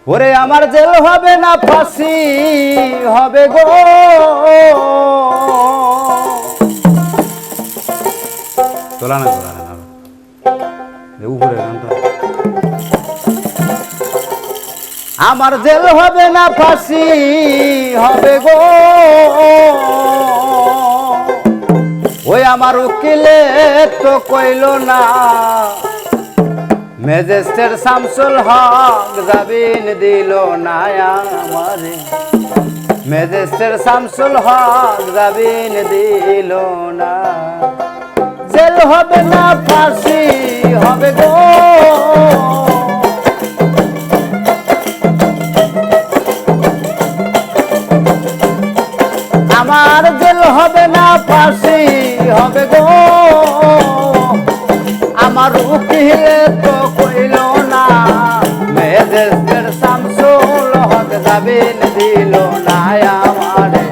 ওরে আমার জেল হবে না ফাঁসি হবে গো, তোলা না তোলা না উপরে গানটা। আমার জেল হবে না ফাঁসি হবে গো, ওই আমার উকিলে তো কইল না, ম্যাজিস্ট্রেট শামসুল হক জামিন দিল না আমারে, ম্যাজিস্ট্রেট শামসুল হক জামিন দিল না। জেল হবে না ফাঁসি হবে গো, আমার জেল হবে না ফাঁসি হবে গো, আমার উকিলে তো কইল না, ম্যাজিস্ট্রেট শামসুল হক জামিন দিল না আমারে,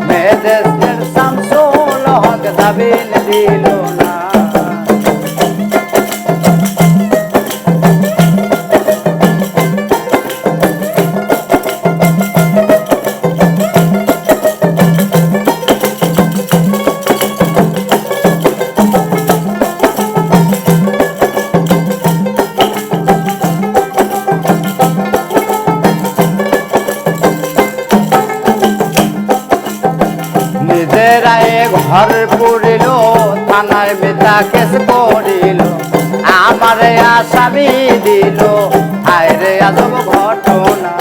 ম্যাজিস্ট্রেট শামসুল হক জামিন দিল না। ঘর পুরিল থানায় বেতা কেস করিল, আমারে আসামি দিল, হায় রে আজব ঘটনা।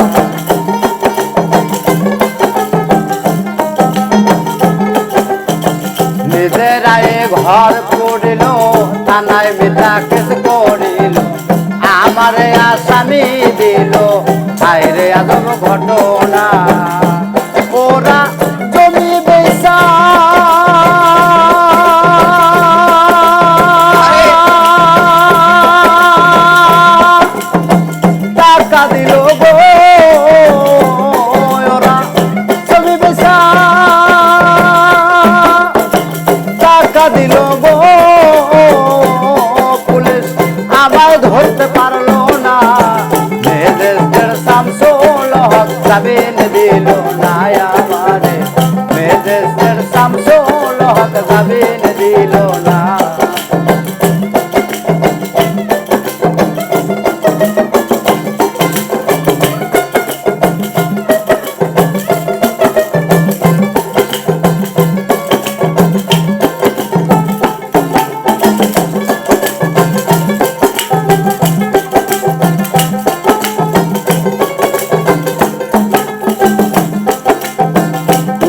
নিজেরাই ঘর পুরিল থানায় বেতা কেস করিল, আমারে আসামি দিল, হায় রে আজব ঘটনা। ওরা জমি বেচা টাকা দিল গো, ওরা জমি বেচা টাকা দিল গো, পুলিশ আমায় ধরতে পারলো না, ম্যাজিস্ট্রেট শামসুল হক জামিন দিল না আমারে, ম্যাজিস্ট্রেট শামসুল হক জামিন দিল না।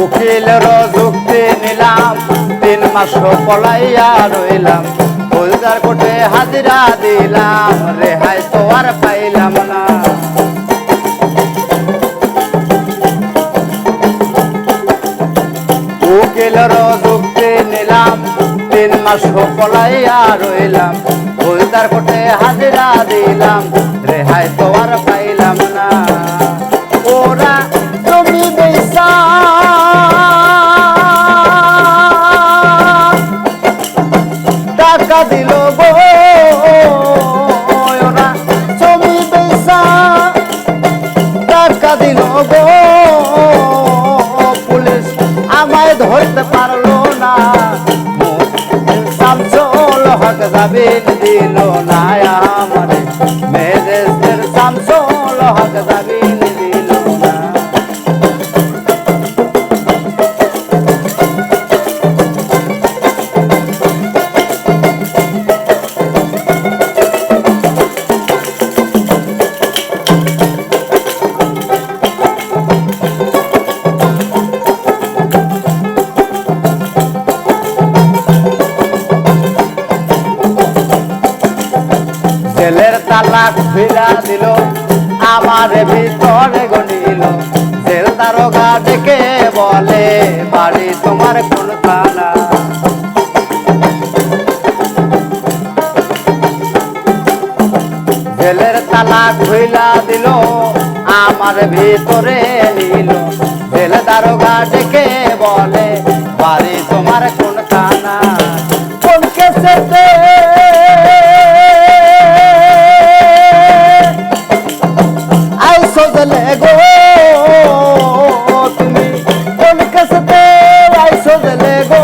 উকিলের যুক্তি নিলাম, 3 মাস পলাইয়া রইলাম, ফৌজদার কোর্টে হাজিরা দিলাম, রেহাই তো আর পাইলাম না। উকিলের যুক্তি নিলাম, 3 মাস পলাইয়া রইলাম, ফৌজদার কোর্টে হাজিরা দিলাম, রেহাই তো আর পাইলাম না। ওরা জমি বেচা টাকা দিল গো, ওরা জমি বেচা টাকা দিল গো, পুলিশ আমায় ধরতে পারলো না, শামসুল হক জামিন দিল না আমারে, ম্যাজিস্ট্রেট শামসুল হক জামিন দিল না। জেলের তালা খুইলা দিল, আমার ভিতরে গনিল, জেল দারোগা ডেকে বলে, বাড়ি তোমার কোন থানা। জেলের তালা খুইলা দিল, আমার ভিতরে নিল, জেল দারোগা ডেকে বলে, বাড়ি তোমার কোন থানা। কোন কেসেতে আইস আইসো জেলে গো তুমি কোন কেসেতে আইসো জেলে গো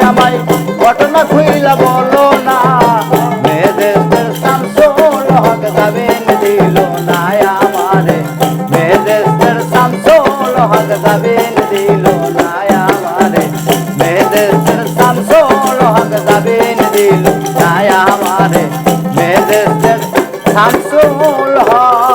আমায় ঘটনা খুইলা বলো না মেয়েদের শামসুল হক জামিন দিল না আমারে মেয়েদের শামসুল হক জামিন দিল না আমারে মেয়েদের শামসুল হক জামিন দিল না আমারে মেয়েদের শামসুল হক